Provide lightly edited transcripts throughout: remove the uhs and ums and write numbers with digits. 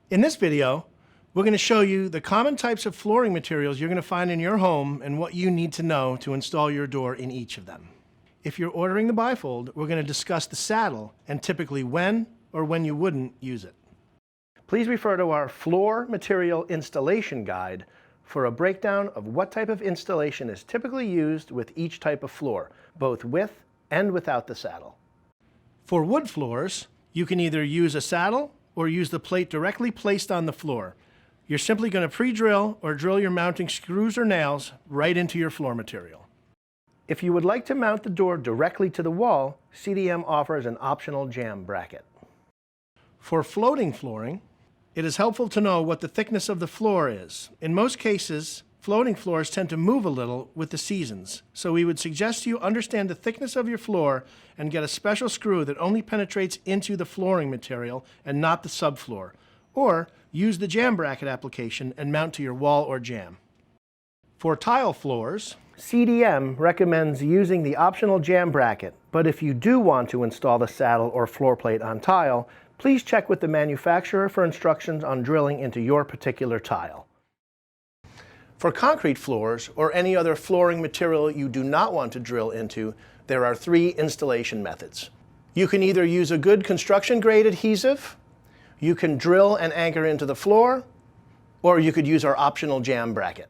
In this video, we're going to show you the common types of flooring materials you're going to find in your home and what you need to know to install your door in each of them. If you're ordering the bifold, we're going to discuss the saddle and typically when or when you wouldn't use it. Please refer to our floor material installation guide for a breakdown of what type of installation is typically used with each type of floor, both with and without the saddle. For wood floors, you can either use a saddle or use the plate directly placed on the floor. You're simply going to pre-drill or drill your mounting screws or nails right into your floor material. If you would like to mount the door directly to the wall, CDM offers an optional jamb bracket. For floating flooring, it is helpful to know what the thickness of the floor is. In most cases, floating floors tend to move a little with the seasons, so we would suggest you understand the thickness of your floor and get a special screw that only penetrates into the flooring material and not the subfloor, or use the jamb bracket application and mount to your wall or jamb. For tile floors, CDM recommends using the optional jamb bracket, but if you do want to install the saddle or floor plate on tile, please check with the manufacturer for instructions on drilling into your particular tile. For concrete floors or any other flooring material you do not want to drill into, there are three installation methods. You can either use a good construction-grade adhesive, you can drill and anchor into the floor, or you could use our optional jamb bracket.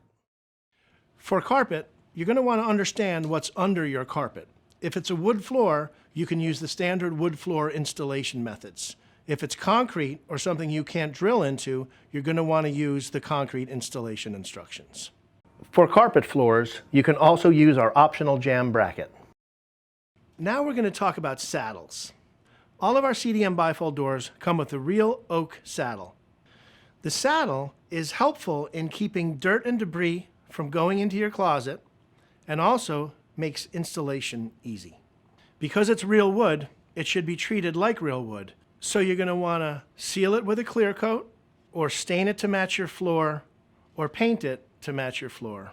For carpet, you're going to want to understand what's under your carpet. If it's a wood floor, you can use the standard wood floor installation methods. If it's concrete or something you can't drill into, you're going to want to use the concrete installation instructions. For carpet floors, you can also use our optional jamb bracket. Now we're going to talk about saddles. All of our CDM bifold doors come with a real oak saddle. The saddle is helpful in keeping dirt and debris from going into your closet and also makes installation easy. Because it's real wood, it should be treated like real wood. So you're going to want to seal it with a clear coat, or stain it to match your floor, or paint it to match your floor.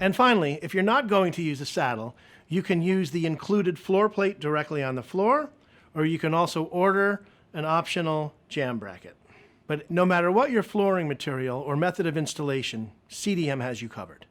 And finally, if you're not going to use a saddle, you can use the included floor plate directly on the floor, or you can also order an optional jamb bracket. But no matter what your flooring material or method of installation, CDM has you covered.